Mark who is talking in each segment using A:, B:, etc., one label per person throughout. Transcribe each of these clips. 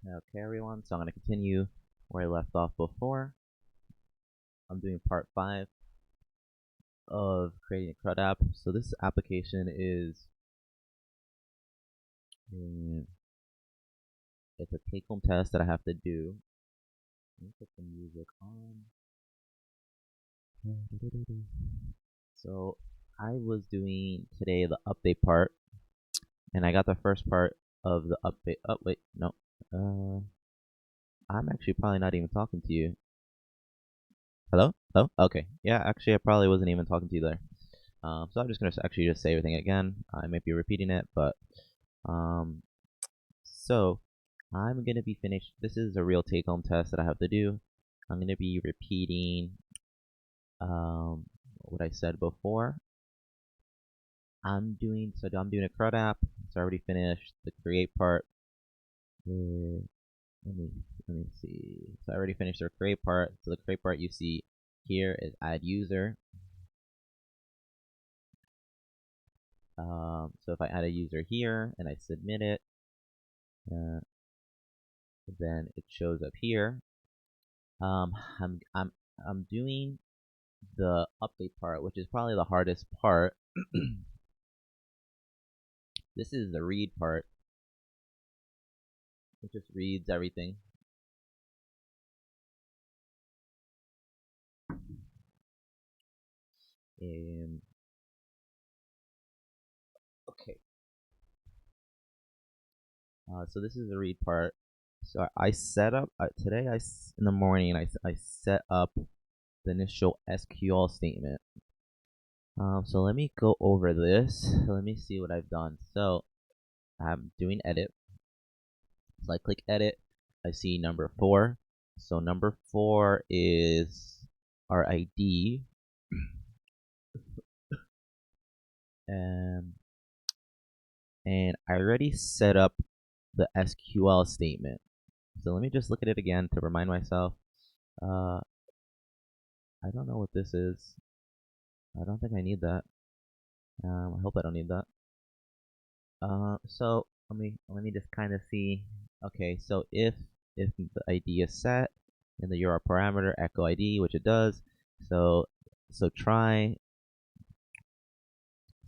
A: Okay, everyone, so I'm going to continue where I left off before. I'm doing part 5 of creating a Crud app. So this application is, it's a take-home test that I have to do. Let me put some music on. So I was doing today the update part, and I got the first part of the update. Oh, wait, no. I'm actually probably not even talking to you. Hello? Hello? Okay. Yeah, actually, I probably wasn't even talking to you there. So I'm just going to actually just say everything again. I might be repeating it, but so I'm going to be finished. This is a real take-home test that I have to do. I'm going to be repeating what I said before. I'm doing a Crud app. It's already finished. The create part. Let me see. So I already finished the create part. So the create part you see here is add user. So if I add a user here and I submit it, then it shows up here. I'm doing the update part, which is probably the hardest part. This is the read part. It just reads everything. Okay. So this is the read part. So I set up today. In the morning I set up the initial SQL statement. So let me go over this. Let me see what I've done. So I'm doing edit. So I click edit. I see number 4. So number 4 is our ID. And I already set up the SQL statement. So let me just look at it again to remind myself. I don't know what this is. I don't think I need that. I hope I don't need that. So let me just kind of see. Okay, so if the ID is set and the URL parameter echo ID, which it does, so try.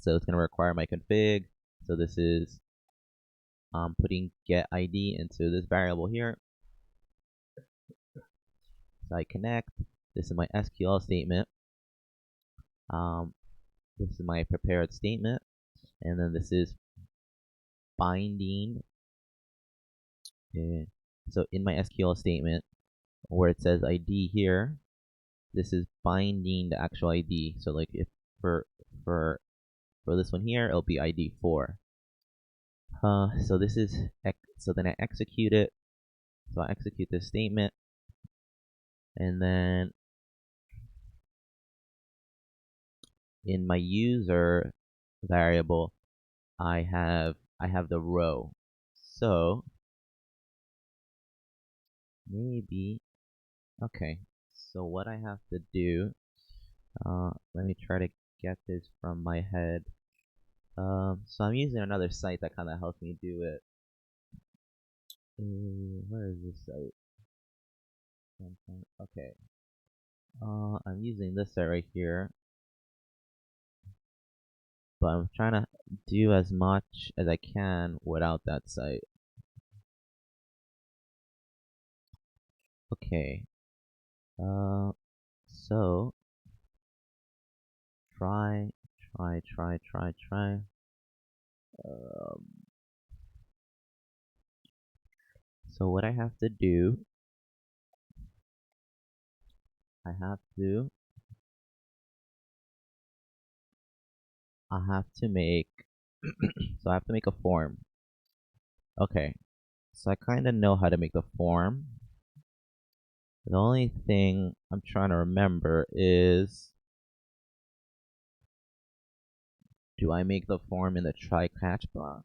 A: So it's gonna require my config. So this is putting get ID into this variable here. So I connect. This is my SQL statement. This is my prepared statement, and then this is binding. So in my SQL statement, where it says ID here, this is binding the actual ID. So like if for this one here, it'll be ID 4. So this is so then I execute it. So I execute this statement, and then in my user variable, I have the row. So maybe okay. So what I have to do, let me try to get this from my head. So I'm using another site that kind of helps me do it. Where is this site? Okay. I'm using this site right here, but I'm trying to do as much as I can without that site. Okay. So try. So what I have to do, I have to make so I have to make a form. Okay. So I kind of know how to make the form. The only thing I'm trying to remember is, do I make the form in the Trycatch block?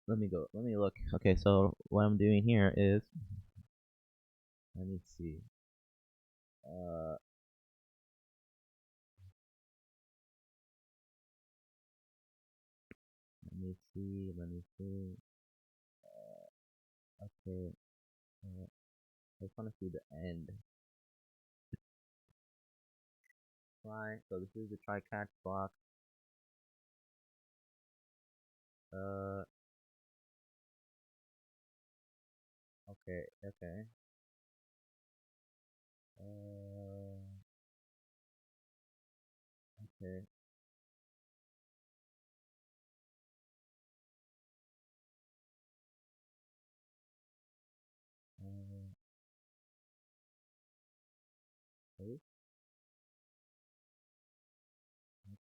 A: Let me look. Okay, so what I'm doing here is, let me see. Let me see. Okay. I just want to see the end. Right. So this is the Trycatch block. Okay. Okay. Okay. Uh, okay.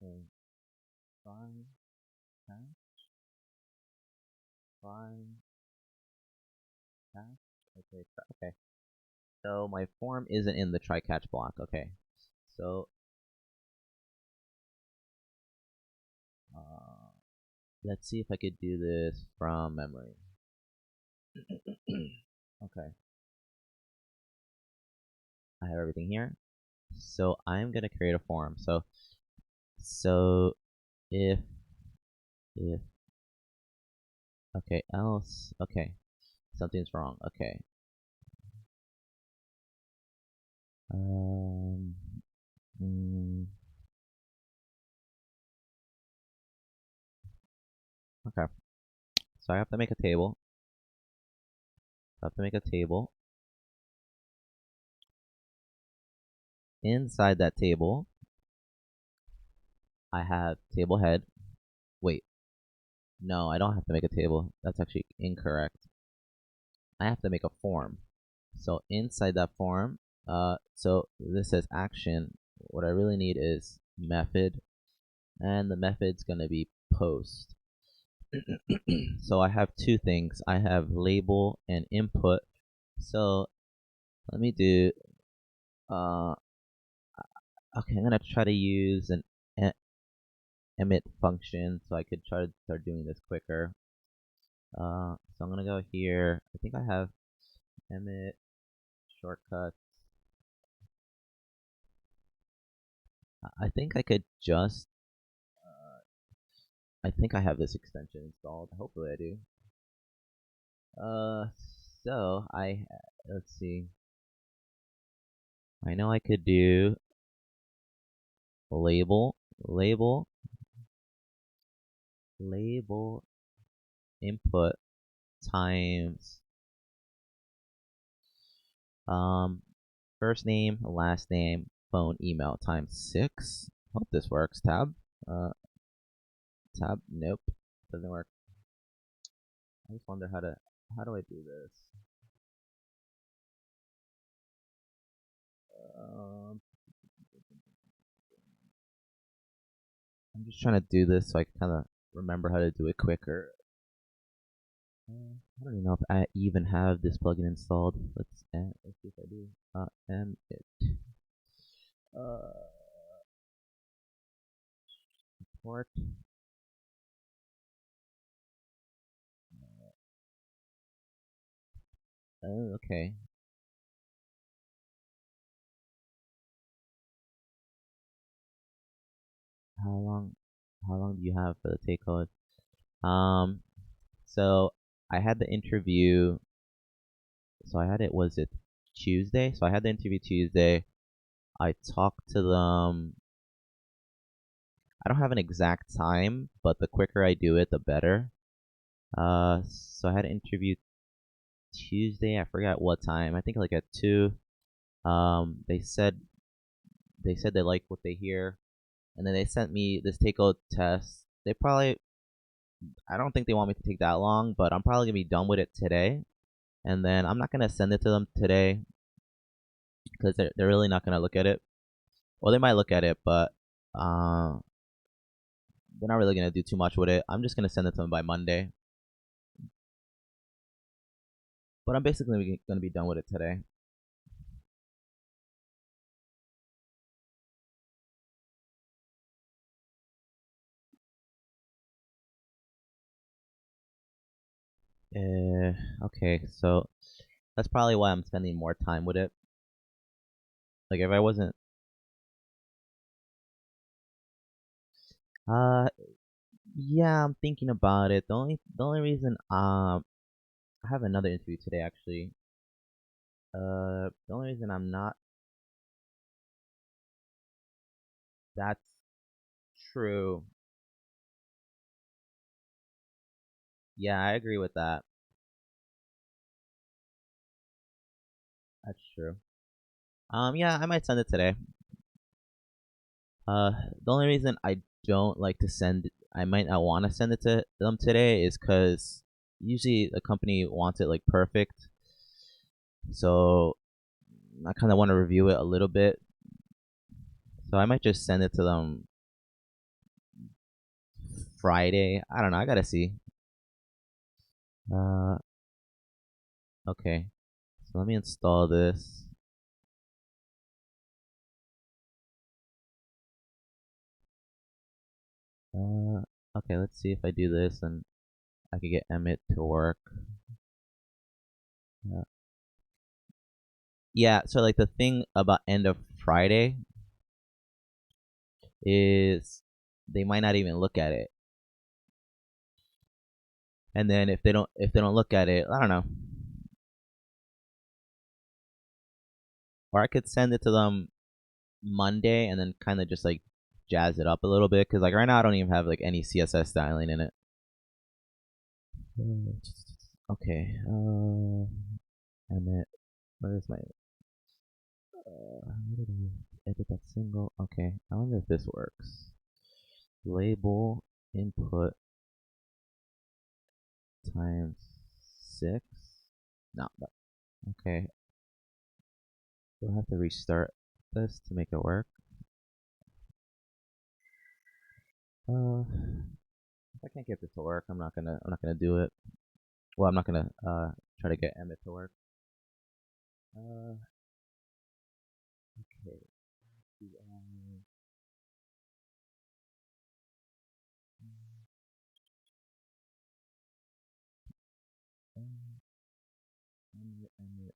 A: Okay. Fine. Fine. Fine. Fine. Okay. Okay. So my form isn't in the try-catch block. Okay. So uh, let's see if I could do this from memory. Okay. I have everything here. So I'm gonna create a form. So if okay, else okay, something's wrong. Okay. Um. mm, okay. So I have to make a table. I have to make a table. Inside that table, I have table head. Wait, no, I don't have to make a table. That's actually incorrect. I have to make a form. So inside that form, so this says action. What I really need is method, and the method's gonna be post. So I have two things. I have label and input. So let me do. Uh, okay, I'm gonna try to use an emit function so I could try to start doing this quicker. So I'm gonna go here. I think I have emit shortcuts. I think I could just. I think I have this extension installed. Hopefully I do. Uh, so let's see. I know I could do label, label, label input times um first name, last name, phone, email times 6. Hope this works. Tab. Uh, tab. Nope, doesn't work. I just wonder how do I do this? Um, I'm just trying to do this so I can kind of remember how to do it quicker. I don't even know if I even have this plugin installed. Let's see if I do. It. Uh, Port. Oh, okay. How long? How long do you have for the take code? Um, so I had the interview. So I had it. Was it Tuesday? So I had the interview Tuesday. I talked to them. I don't have an exact time, but the quicker I do it, the better. So I had an interview Tuesday. I forgot what time. I think like at 2. They said they like what they hear, and then they sent me this take-home test. I don't think they want me to take that long, but I'm probably gonna be done with it today, and then I'm not gonna send it to them today because they're really not gonna look at it. Well, they might look at it, but uh, they're not really gonna do too much with it. I'm just gonna send it to them by Monday, but I'm basically gonna be done with it today. Okay, so that's probably why I'm spending more time with it. Like if I wasn't, uh, yeah, I'm thinking about it. The only reason I have another interview today actually. The only reason I'm not that's true. Yeah, I agree with that. That's true. Yeah, I might send it today. The only reason I don't like to send, I might not want to send it to them today is because usually the company wants it like perfect. So I kind of want to review it a little bit. So I might just send it to them Friday. I don't know. I gotta see. Uh, okay. So let me install this. Uh, okay. Let's see if I do this and I can get Emmett to work. Uh, yeah. So like the thing about end of Friday is they might not even look at it. And then if they don't look at it, I don't know. Or I could send it to them Monday and then kind of just like jazz it up a little bit because like right now I don't even have like any CSS styling in it. Okay. And then where's my how did I edit that single? Okay. I wonder if this works. Label input times 6. No, but okay. We'll have to restart this to make it work. If I can't get this to work, I'm not gonna do it. Well, I'm not gonna try to get Emmett to work. Uh, okay. Emmett.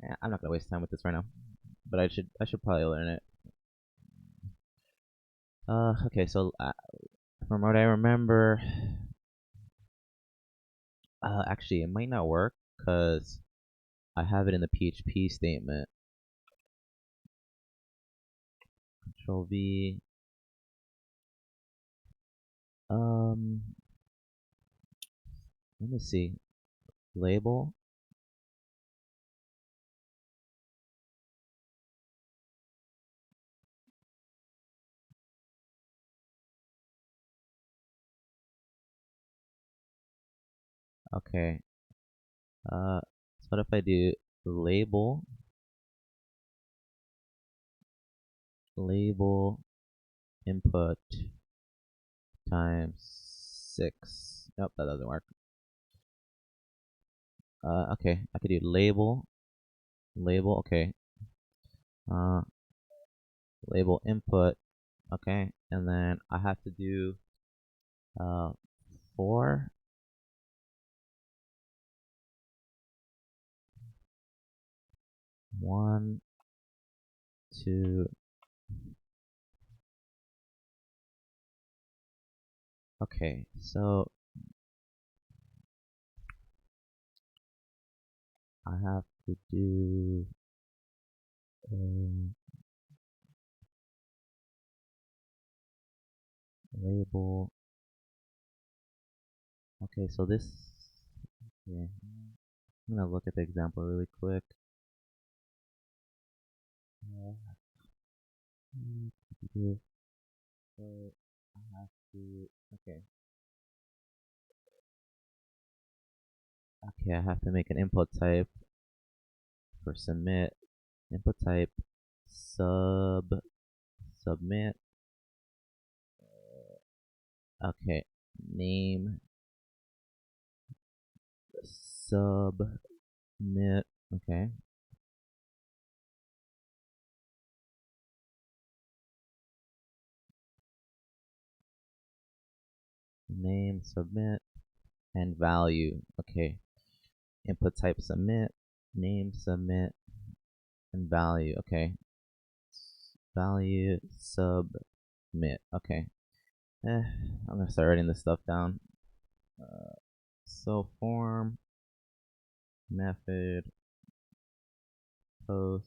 A: Yeah, I'm not gonna waste time with this right now, but I should probably learn it. Okay, so from what I remember, actually it might not work because I have it in the PHP statement. Control V. Um, let me see. Label. Okay. So what if I do label input times 6? Nope, that doesn't work. Okay, I could do label. Okay. Uh, label input. Okay, and then I have to do 4. 1, 2. Okay, so I have to do label. Okay, so this. Okay, I'm gonna look at the example really quick. So I have to. Okay. Okay, I have to make an input type for submit. Input type submit. Okay, name submit. Okay. Name submit and value. Okay. Input type submit, name submit, and value. Okay. Value submit. Okay. I'm gonna start writing this stuff down. So form method post.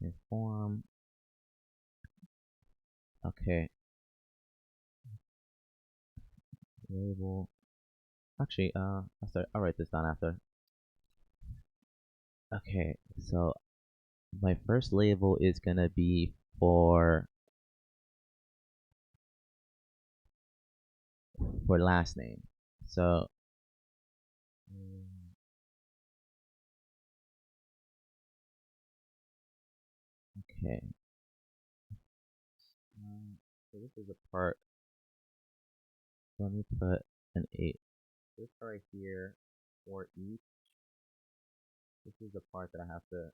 A: Okay, form. Okay. Label. Actually, I'll write this down after. Okay, so my first label is gonna be for last name. So okay. So this is a part. Let me put an 8. This right here for each. This is the part that I have to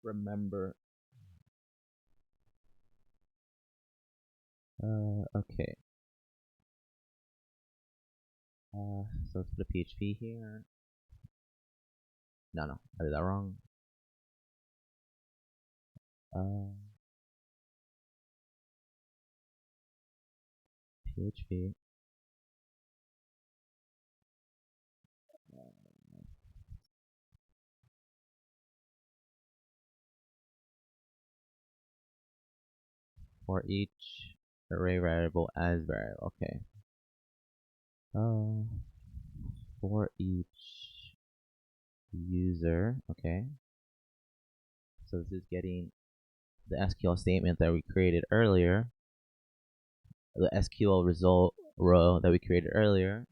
A: remember. Okay. So let's put a PHP here. No, I did that wrong. PHP. For each array variable as variable. Okay. For each user. Okay. So this is getting the SQL statement that we created earlier. The SQL result row that we created earlier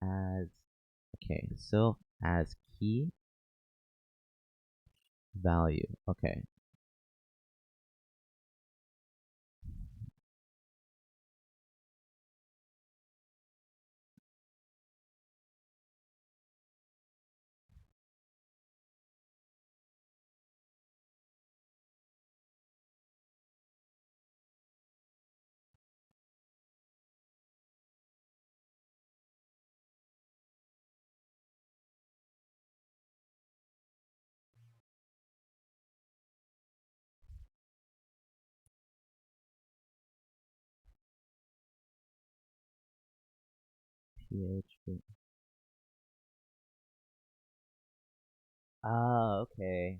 A: as okay. So as key value. Okay. PHP. Ah, okay.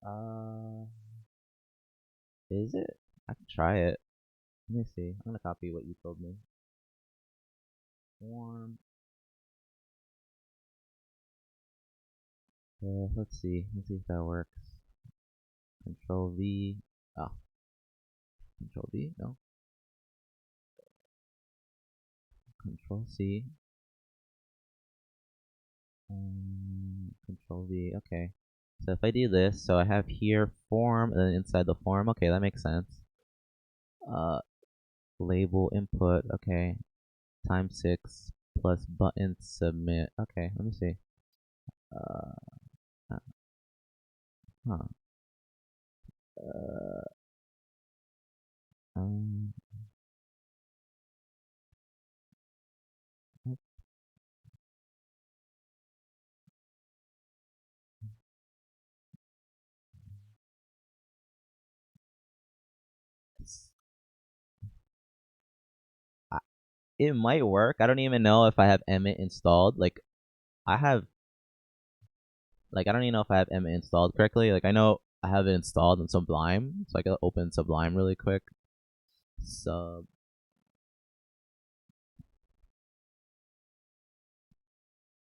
A: Uh, is it? I can try it. Let me see. I'm gonna copy what you told me. Form. Let's see. Let's see if that works. Control V. Oh, Control V. No. Control C. Control V. Okay. So if I do this, so I have here form, and then inside the form. Okay, that makes sense. Label input. Okay. Times 6 plus button submit. Okay, let me see. Uh, huh. Uh, um, I- it might work. I don't even know if I have Emmet installed. Like, I have, like, I don't even know if I have Emmet installed correctly. Like, I know I have it installed in Sublime, so I can open Sublime really quick. Sub.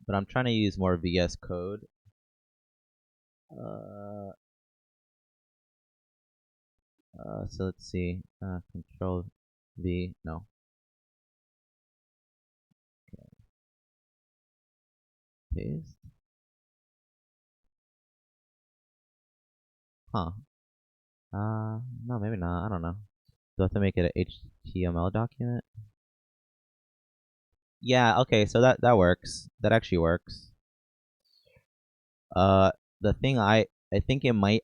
A: But I'm trying to use more VS Code. Uh, so let's see. Control V. No. Paste. Huh. No, maybe not. I don't know. Do I have to make it an HTML document? Yeah, okay, so that works. That actually works. Uh, the thing I think it might.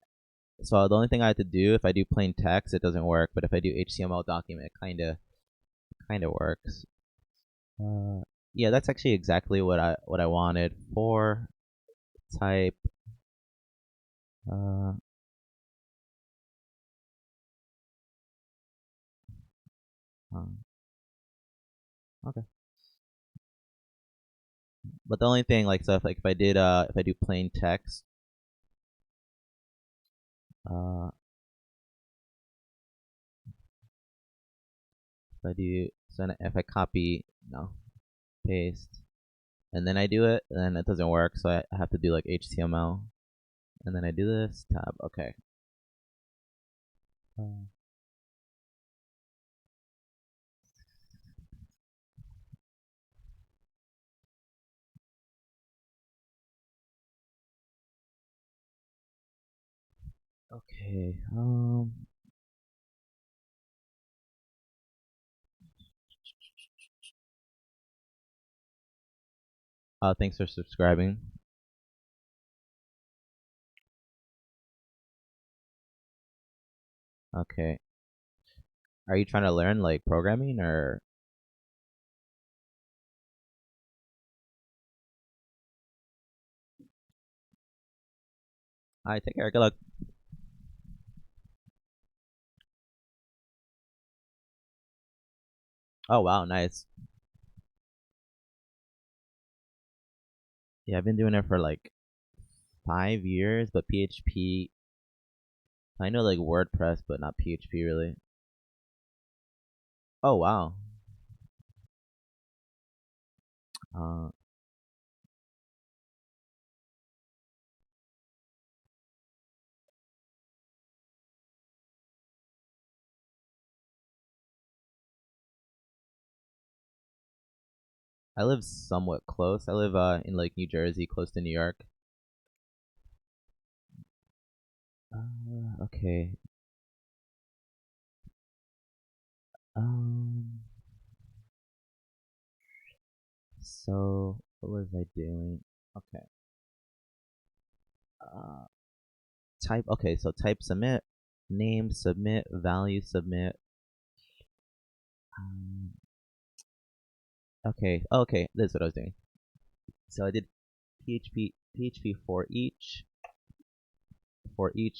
A: So the only thing I have to do if I do plain text, it doesn't work. But if I do HTML document, it kinda works. Uh, yeah, that's actually exactly what I wanted for type. Uh, okay. But the only thing, like, so if I do plain text, uh, if I do, so if I copy, no, paste, and then I do it, then it doesn't work. So I have to do like HTML, and then I do this tab. Okay. Uh, okay. Thanks for subscribing. Okay. Are you trying to learn like programming or? I take care. Good luck. Oh wow, nice. Yeah, I've been doing it for like 5 years, but PHP. I know like WordPress, but not PHP really. Oh wow. Uh, I live somewhat close. I live in like New Jersey, close to New York. Okay. Um. So what was I doing? Okay. Uh. Type. Okay. So type submit, name submit, value submit. Um, okay. Okay. This is what I was doing. So I did PHP for each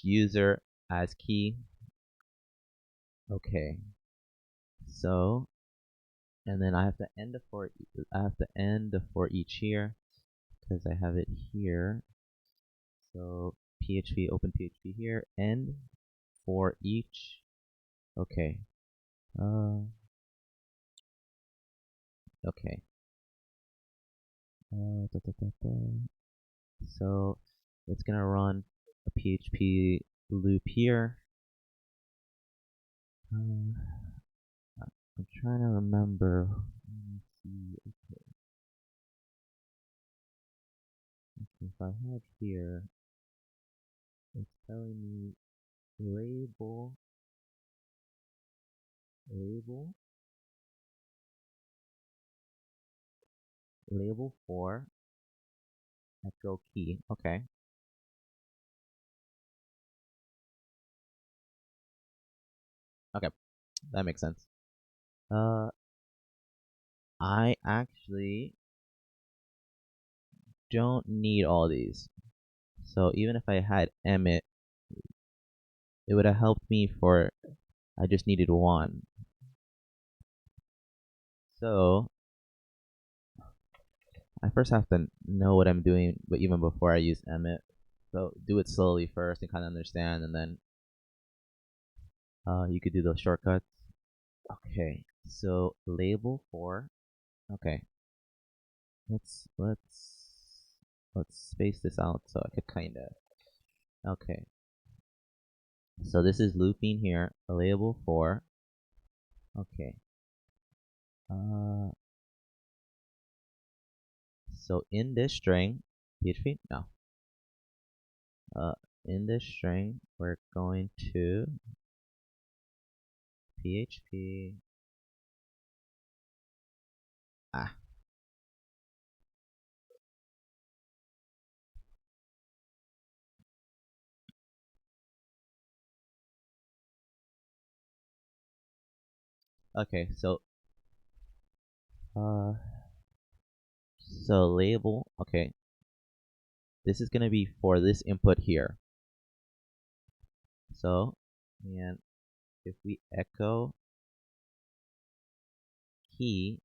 A: user as key. Okay. So and then I have to end the for each here because I have it here. So PHP open PHP here end for each. Okay. Uh. Okay. So it's gonna run a PHP loop here. I'm trying to remember. Let me see. Okay. If I have here, it's telling me label, label, label for echo key. Okay. Okay. That makes sense. Uh, I actually don't need all these. So even if I had Emmet, it would have helped me for, I just needed one. So I first have to know what I'm doing, but even before I use Emmet. So do it slowly first and kind of understand, and then you could do those shortcuts. Okay, so label for, okay, let's let's let's space this out so I could kind of, okay. So this is looping here, a label for, okay. Uh, so in this string, PHP, no. in this string, we're going to PHP. Okay, so label. Okay, this is gonna be for this input here. So, and if we echo key,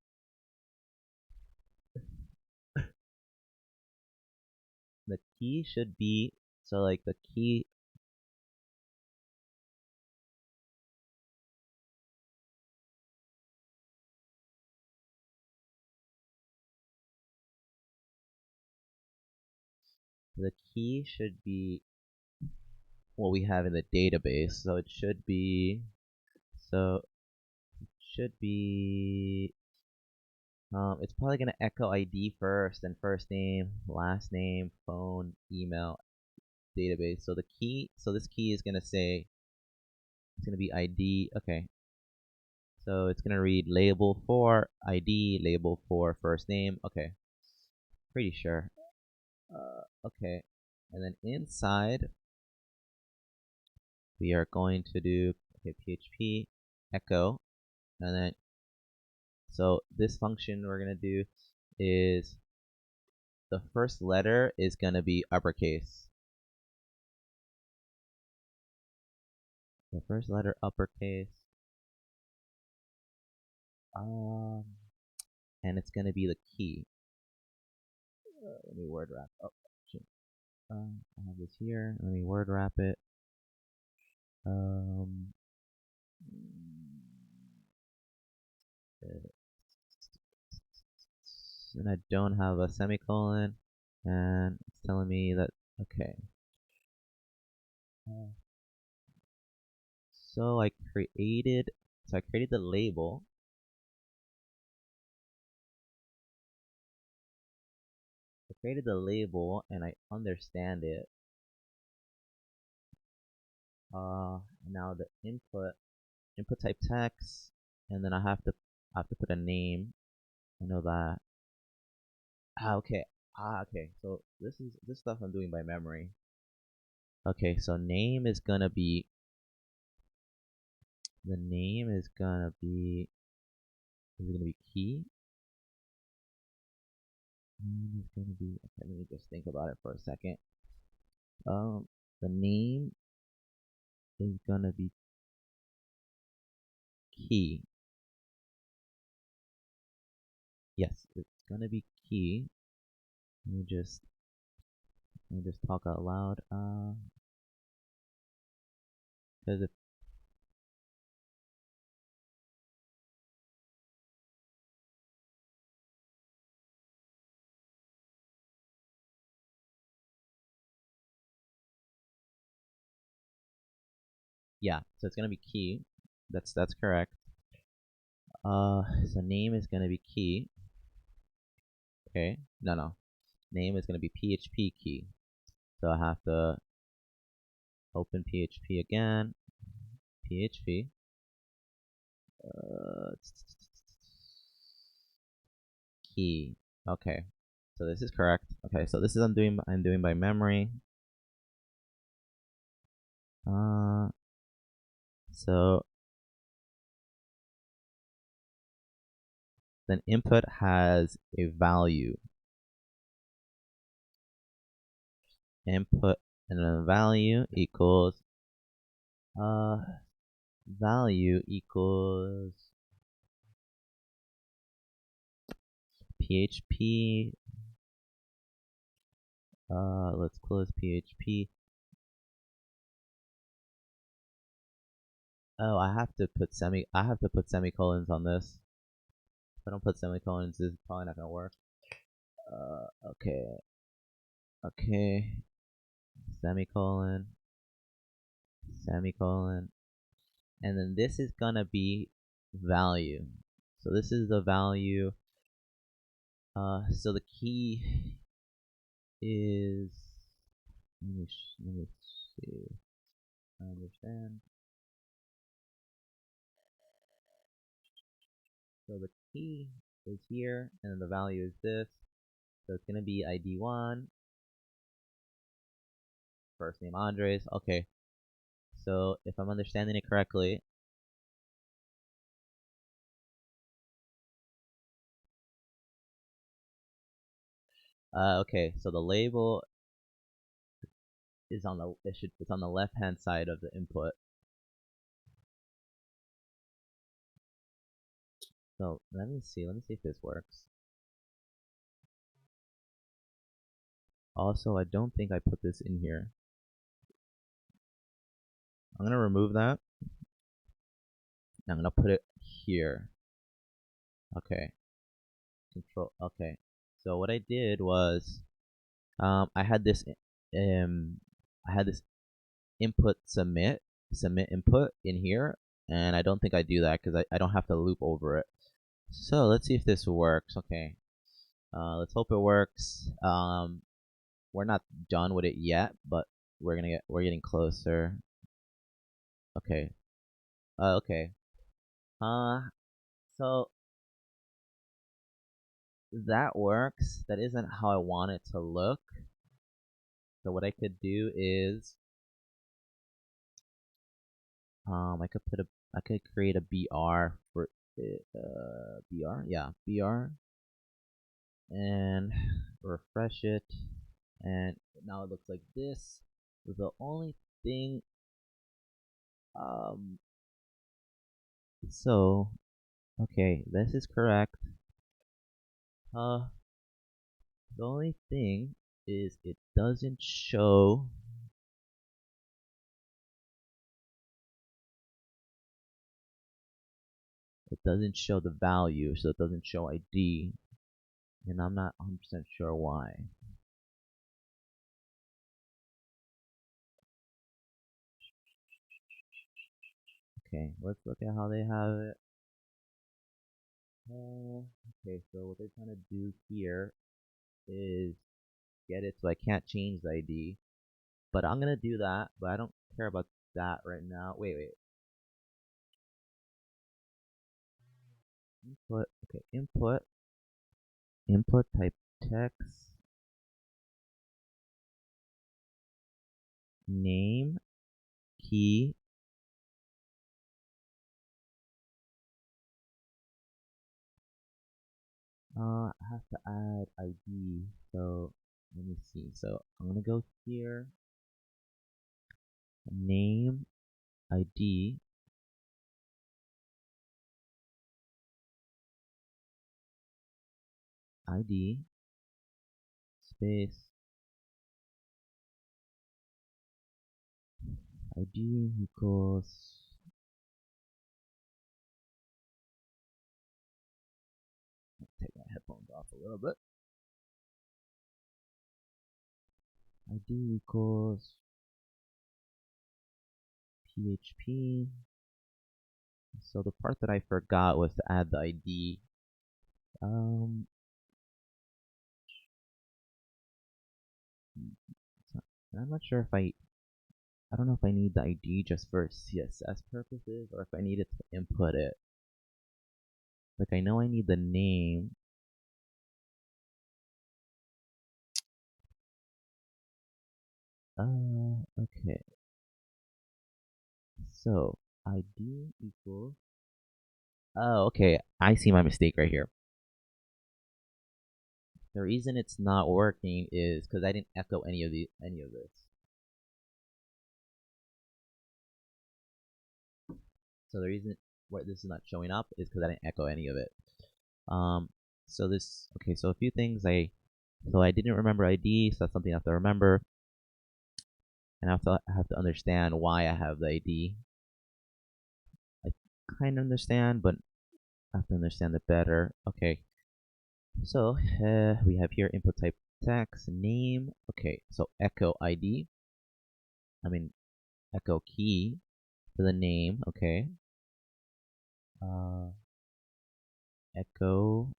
A: the key should be, so like the key, should be what we have in the database. So it should be, it's probably gonna echo ID first, then first name, last name, phone, email, database. So the key, so this key is gonna say, it's gonna be ID. Okay, so it's gonna read label for ID, label for first name. Okay, pretty sure. Okay, and then inside we are going to do, okay, PHP echo, and then so this function we're gonna do is the first letter is gonna be uppercase. The first letter uppercase. And it's gonna be the key. Let me word wrap. Oh, shit. I have this here. Let me word wrap it. And I don't have a semicolon, and it's telling me that, okay. So I created the label. I created the label and I understand it. Now the input type text, and then I have to put a name. I know that. Okay. Okay. So this stuff I'm doing by memory. Okay, so name is gonna be, the name is gonna be, is it gonna be key? Name is gonna be, okay, let me just think about it for a second. The name is gonna be key. Yes, it's gonna be key. Let me just talk out loud. Because if, yeah, so it's gonna be key. That's correct. So name is gonna be key. Okay, no. Name is gonna be PHP key. So I have to open PHP again. PHP. Key. Okay. So this is correct. Okay, so this is I'm doing by memory. So then input has a value. Input and then value equals PHP. Let's close PHP. Oh, I have to put semicolons on this. If I don't put semicolons, this is probably not gonna work. Okay. Okay. Semicolon. Semicolon. And then this is gonna be value. So this is the value. So the key is let me see. I understand. So the key is here, and the value is this. So it's gonna be ID1, first name Andres. Okay. So if I'm understanding it correctly, okay. So the label is on the it's on the left hand side of the input. So let me see if this works. Also, I don't think I put this in here. I'm gonna remove that. And I'm gonna put it here. Okay. Control. Okay. So what I did was, I had this, um, I had this input submit input in here, and I don't think I do that because I don't have to loop over it. So let's see if this works. Okay. Let's hope it works. We're not done with it yet, but we're getting closer. Okay. Okay. Uh, so that works. That isn't how I want it to look. So what I could do is, I could create a BR for it, BR, yeah, BR, and refresh it, and now it looks like this. The only thing, um, so, okay, this is correct. The only thing is it doesn't show. It doesn't show the value, so it doesn't show ID, and I'm not 100% sure why. Okay, let's look at how they have it. Okay, so what they're trying to do here is get it so I can't change the ID. But I'm gonna do that, but I don't care about that right now. Wait. Input, okay, input type text, name, key, I have to add ID, so let me see. So I'm gonna go here, name, ID, ID, space, ID equals, take my headphones off a little bit. ID equals PHP. So the part that I forgot was to add the ID. I'm not sure if I don't know if I need the ID just for CSS purposes or if I need it to input it. Like I know I need the name. Okay. So ID equals. Oh, okay. I see my mistake right here. The reason it's not working is because I didn't echo any of this. So the reason why this is not showing up is because I didn't echo any of it. So this, okay, so a few things so I didn't remember ID, so that's something I have to remember. And I have to understand why I have the ID. I kind of understand, but I have to understand it better. Okay, so we have here input type text, name. Okay, so echo ID. I mean, echo key to the name. Okay. Uh, echo,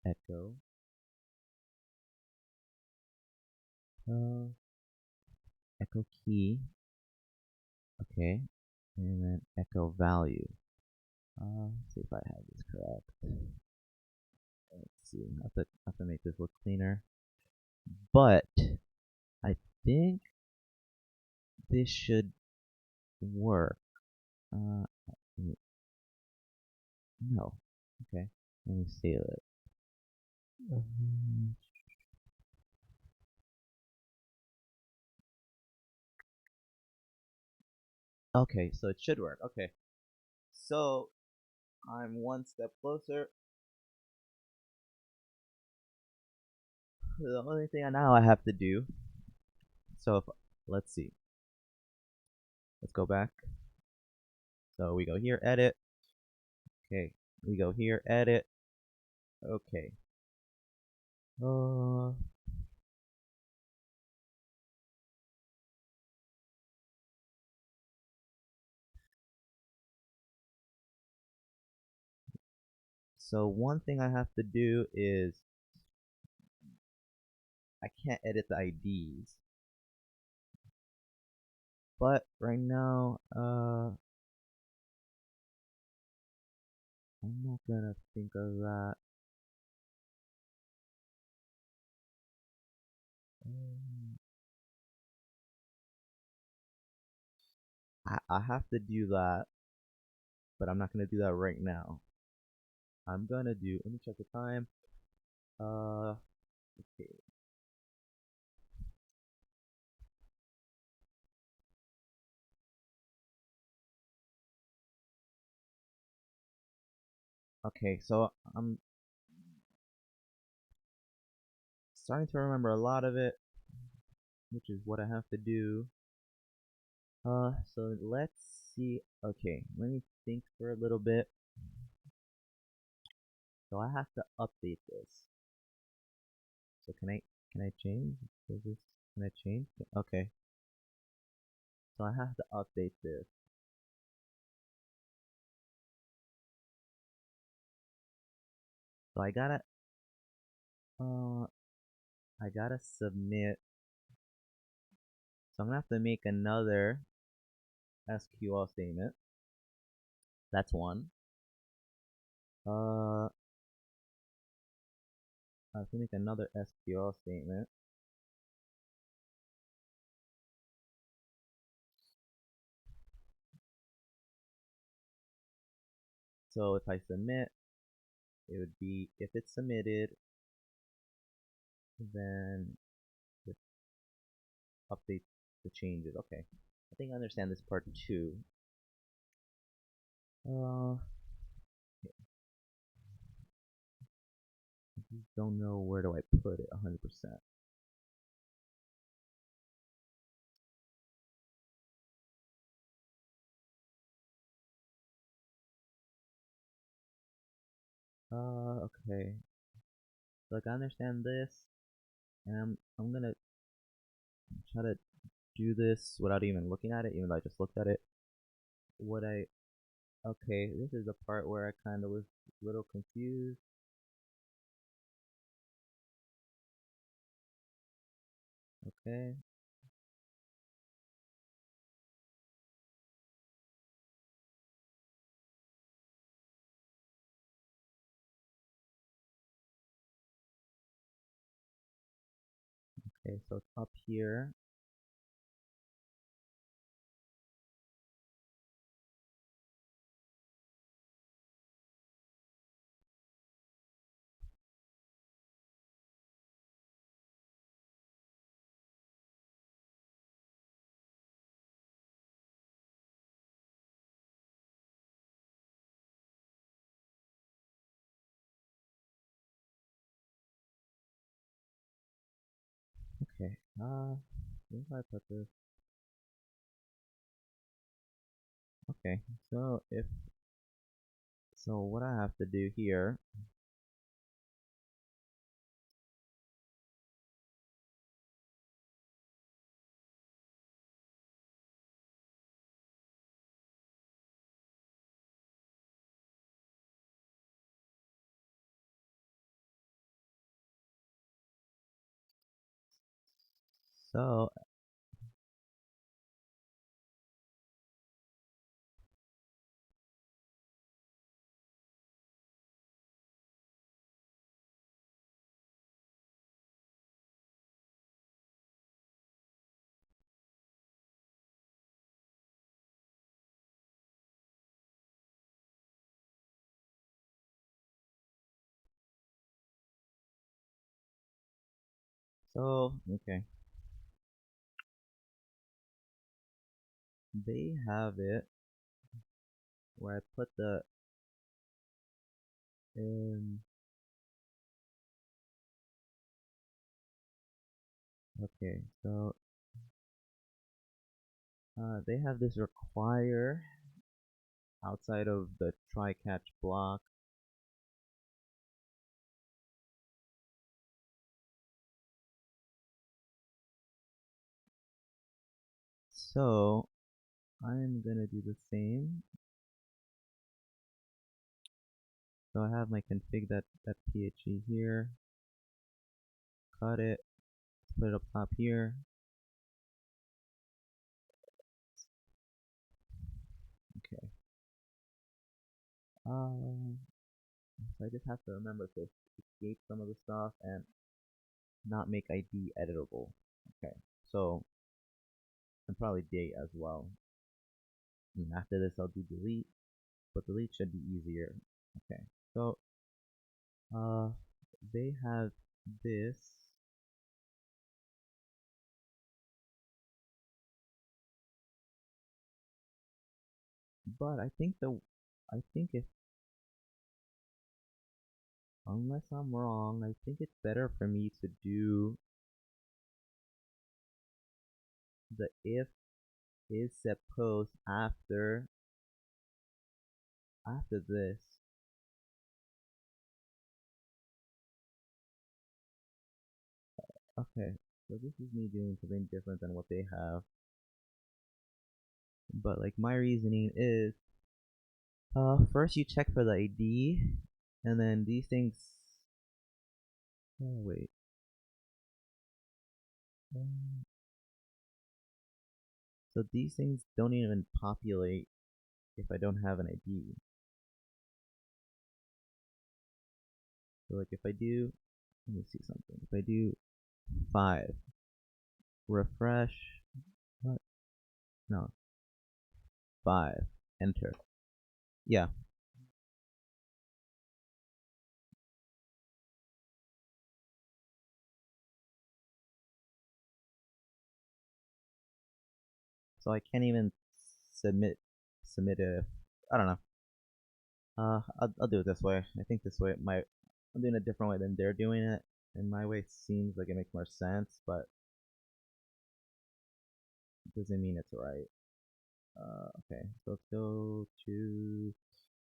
A: echo. Echo key. Okay, and then echo value. Let's see if I have this correct. Let's see. I have to make this look cleaner. But I think this should work. Uh, no. Okay. Let me save it. Okay, so it should work. Okay. So I'm one step closer. The only thing now I have to do. So if, let's see. Let's go back. So we go here, edit. Okay. We go here, edit. Okay. So one thing I have to do is I can't edit the IDs. But right now, I'm not gonna think of that. I have to do that, but I'm not gonna do that right now. I'm gonna do. Let me check the time. Okay. Okay, so I'm starting to remember a lot of it, which is what I have to do. So let's see. Okay, let me think for a little bit. So I have to update this. So can I change? Can I change? Okay. So I have to update this. So I gotta submit. So I'm gonna have to make another SQL statement. That's one. I have to make another SQL statement. So if I submit, it would be if it's submitted, then just update the changes. Okay, I think I understand this part too. I just don't know where do I put it 100%. Okay. So like I understand this, and I'm gonna try to do this without even looking at it, even though I just looked at it. Okay, this is the part where I kind of was a little confused. Okay. Okay, so it's up here. Okay. Where do I put this? Okay. So what I have to do here. So okay. They have it where I put the okay, so they have this require outside of the Trycatch block. So I'm gonna do the same. So I have my config .php here. Cut it. Put it up top here. Okay. So I just have to remember to escape some of the stuff and not make ID editable. Okay. So and probably date as well. And after this, I'll do delete, but delete should be easier. Okay. So they have this. But I think if, unless I'm wrong, I think it's better for me to do the if is set post after this. Okay, so this is me doing something different than what they have. But like my reasoning is, first you check for the ID, and then these things. Oh wait. So these things don't even populate if I don't have an ID. So like if I do, let me see something. If I do 5, refresh, what? No, 5, enter. Yeah. So I can't even submit it. I don't know. I'll do it this way. I think this way I'm doing it a different way than they're doing it. And my way seems like it makes more sense, but it doesn't mean it's right. Okay, so let's go to.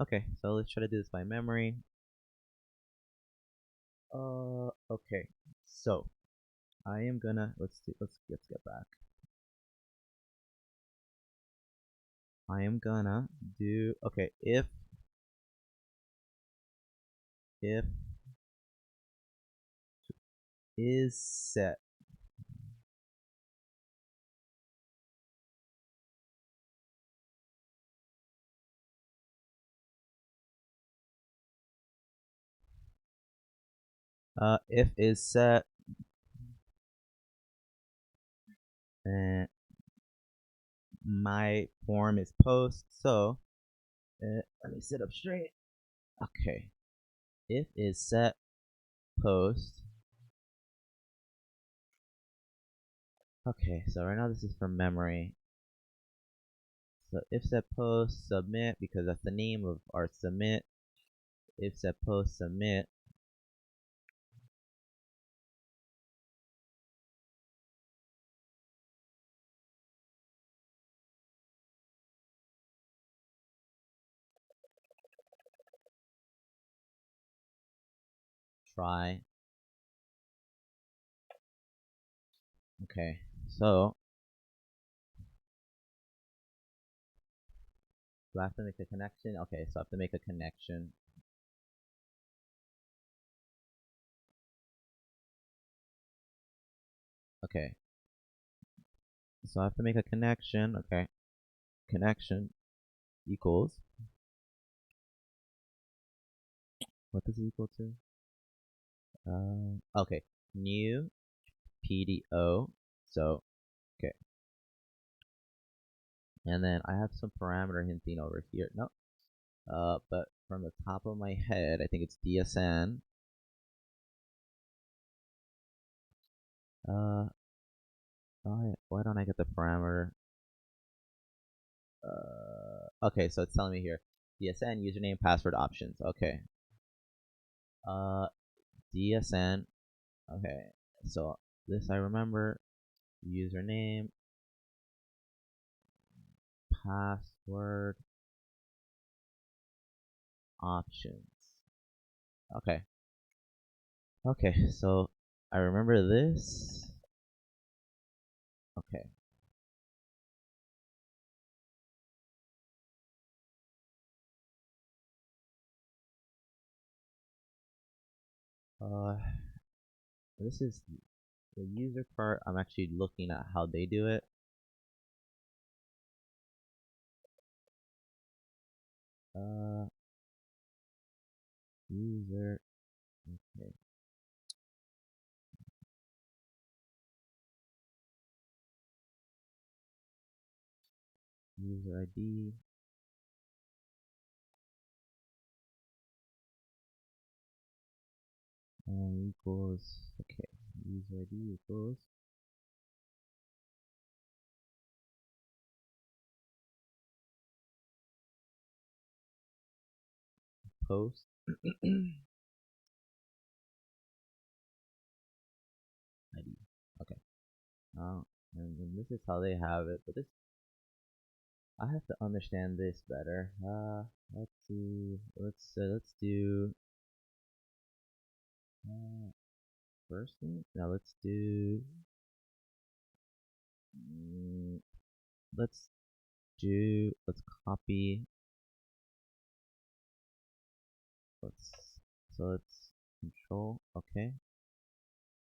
A: Okay, so let's try to do this by memory. Okay, so I am gonna let's get back. I am gonna do okay if is set. If is set and my form is post. So let me sit up straight. Okay, if is set post. Okay, so right now this is from memory. So if set post submit, because that's the name of our submit. If set post submit. Try. Okay, so do I have to make a connection? Okay, so I have to make a connection. Okay, So I have to make a connection. Okay, connection equals, what does it equal to? Okay, new PDO. So okay, and then I have some parameter hinting over here. No, but from the top of my head, I think it's DSN. Why don't I get the parameter? Okay, so it's telling me here, DSN username password options. Okay. DSN. Okay, so this I remember. Username, password, options. Okay. Okay, so I remember this. Okay. Uh, this is the user part. I'm actually looking at how they do it. User. Okay. User ID. Equals. Okay. User ID equals. Post. ID. Okay. And this is how they have it, but this I have to understand this better. Let's see. Let's do first name. Now let's do. Mm, let's do. Let's copy. Let's let's control. Okay.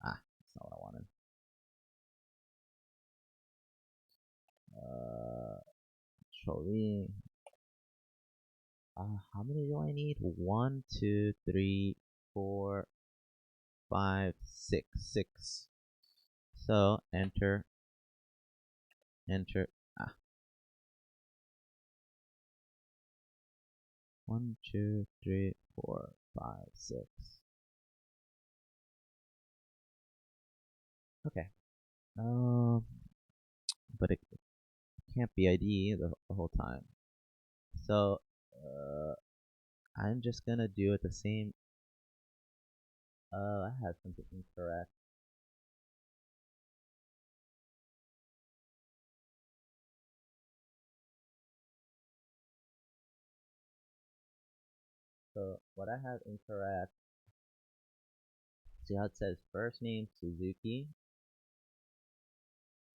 A: That's not what I wanted. Control. How many do I need? 1, 2, 3, 4, 5, 6. 6. So enter. Enter. 1, 2, 3, 4, 5, 6. Okay. But it can't be ID the whole time. So I'm just gonna do it the same. I had something incorrect. So what I have incorrect. See how it says first name Suzuki,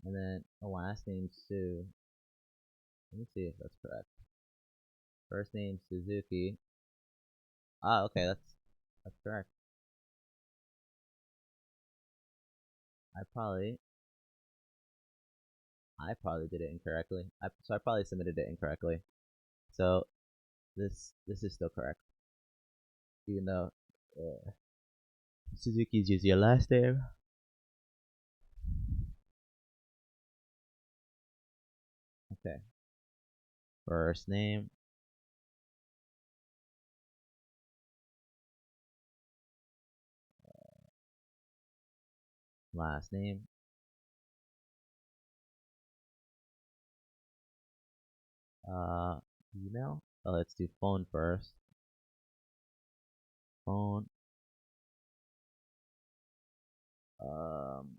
A: and then the last name Sue. Let me see if that's correct. First name Suzuki. Okay, that's correct. I probably did it incorrectly. So I probably submitted it incorrectly. So this is still correct, even though Suzuki's usually your last name. Okay. First name. Last name. Email. Let's do phone first. Phone. Um.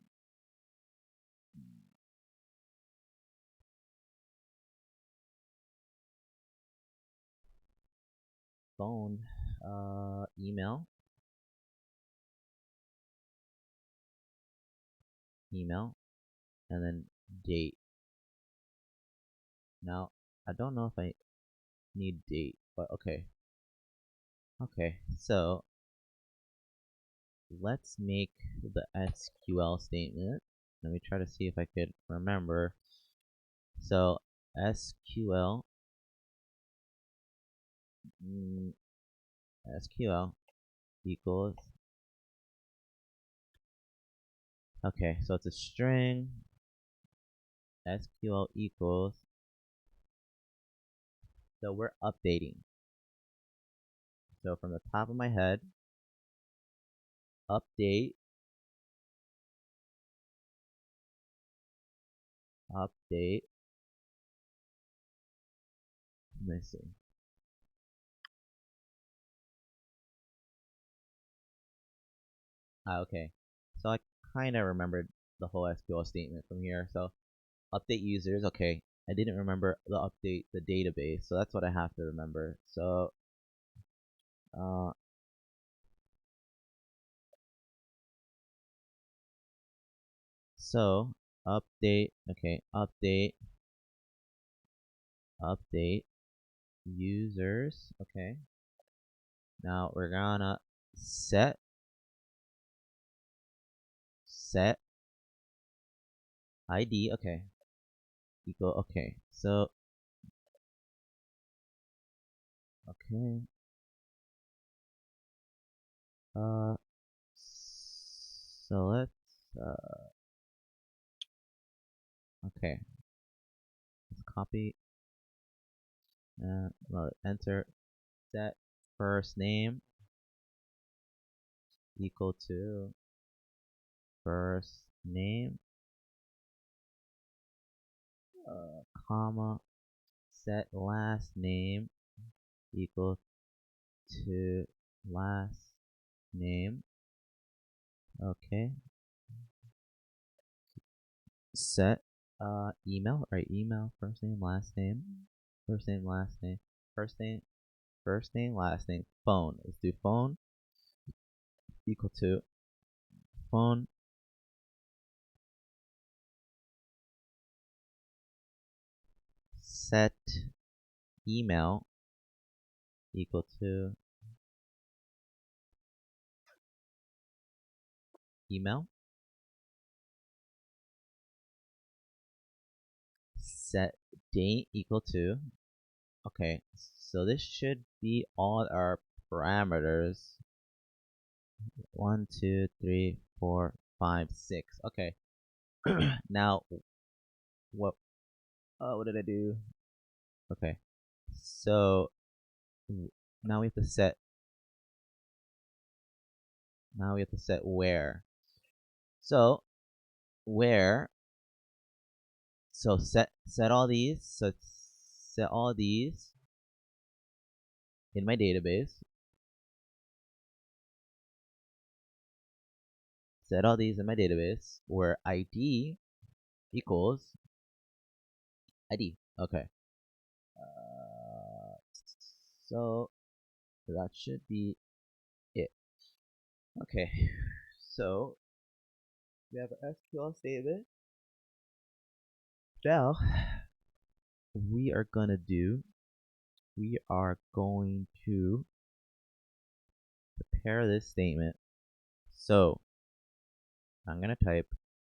A: Phone. Email. Email. And then date. Now, I don't know if I need date, but okay. Okay, so let's make the SQL statement. Let me try to see if I could remember. So SQL SQL equals, okay, so it's a string. SQL equals, so we're updating. So from the top of my head, update, update. Let me see. Okay. So I kind of remembered the whole SQL statement from here. So update users. Okay. I didn't remember the update the database, so that's what I have to remember. So uh, so update. Okay. Update users. Okay. Now we're gonna set ID. Okay. Equal. Okay. So okay. Uh. So let's. Okay. Let's copy and enter. Set first name equal to first name, comma, set last name equal to last name. Okay. Set email, right? Email, first name, last name, first name, last name, first name, last name. Phone. Let's do phone equal to phone. Set email equal to email. Set date equal to, okay, so this should be all our parameters. 1, 2, 3, 4, 5, 6. Okay. Now what what did I do? Okay. So now we have to set where. So where, so set all these, so set all these in my database. Set all these in my database where ID equals ID. Okay. So that should be it. Okay. So we have an SQL statement. Now we are going to prepare this statement. So I'm going to type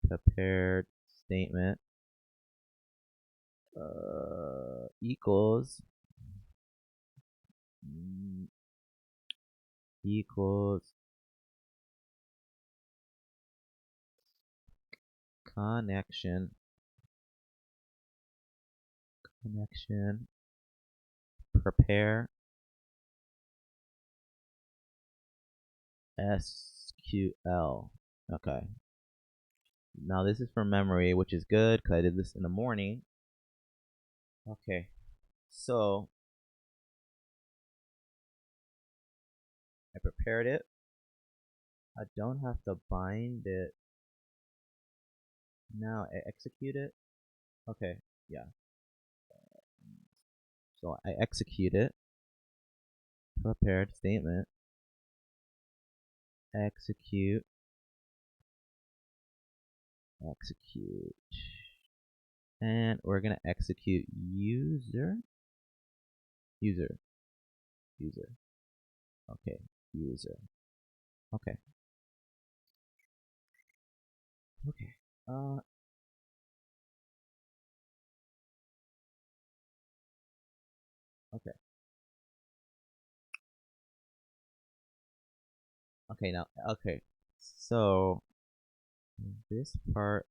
A: prepared statement equals connection prepare SQL. Okay. Now this is from memory, which is good because I did this in the morning. Okay. So I prepared it. I don't have to bind it. Now I execute it. Okay, yeah. So I execute it. Prepared statement. Execute. And we're gonna execute user. Okay, user. Okay. Okay. Okay, now, okay. So this part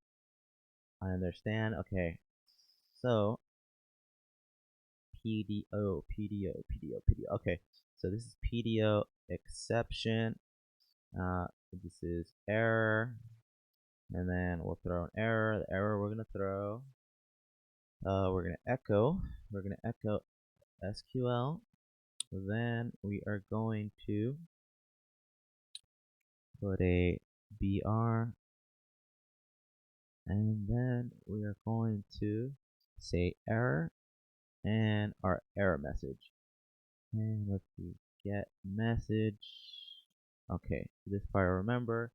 A: I understand. Okay. So PDO, PDO, PDO, PDO. Okay. So this is PDO exception. This is error. And then we'll throw an error. The error we're gonna throw. We're gonna echo. We're gonna echo SQL. Then we are going to put a BR, and then we are going to say error and our error message. And let's see, get message. Okay, this part I remember.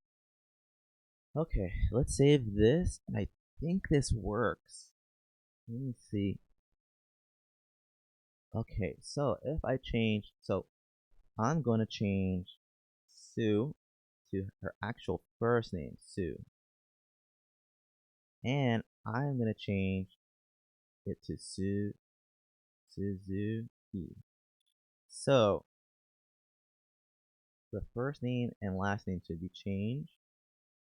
A: Okay, let's save this. I think this works. Let me see. Okay, so if I change, so I'm going to change Sue to her actual first name, Sue. And I'm going to change it to Suzuki. So the first name and last name should be changed.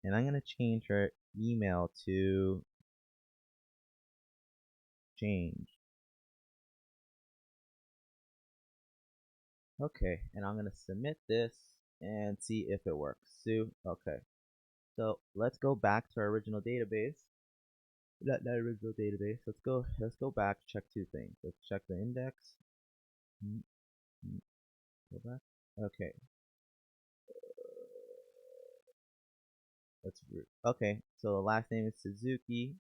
A: And I'm going to change her email to change. Okay, and I'm going to submit this and see if it works. Sue, okay. So let's go back to our original database. That original database. Let's go back, check two things. Let's check the index. Go back. Okay. Let's root. Okay, so the last name is Suzuki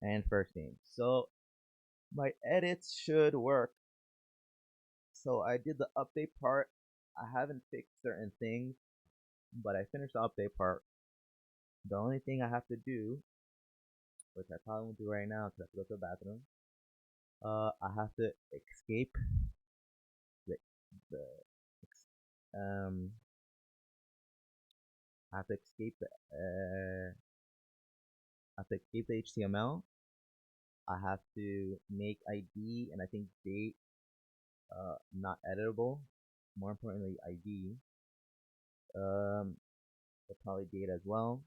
A: and first name. So my edits should work. So I did the update part. I haven't fixed certain things, but I finished the update part. The only thing I have to do, which I probably won't do right now because I have to go to the bathroom, I have to escape the I have to escape the I have to escape the HTML. I have to make ID and I think date not editable. More importantly, ID. But probably date as well.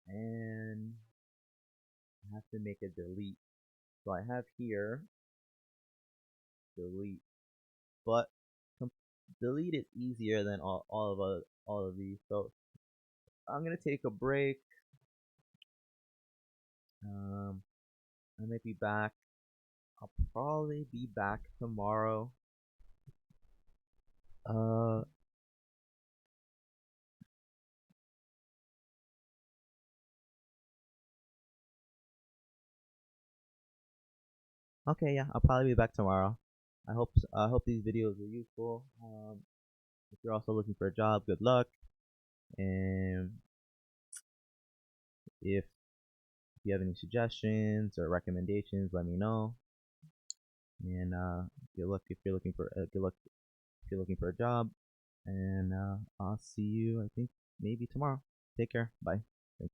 A: And I have to make a delete. So I have here delete, but delete is easier than all of these. So I'm gonna take a break. I might be back. I'll probably be back tomorrow. Okay, yeah, I'll probably be back tomorrow. I hope these videos are useful. If you're also looking for a job, good luck. And if you have any suggestions or recommendations, let me know. And good luck if you're looking for good luck if you're looking for a job. And I'll see you, I think, maybe tomorrow. Take care. Bye.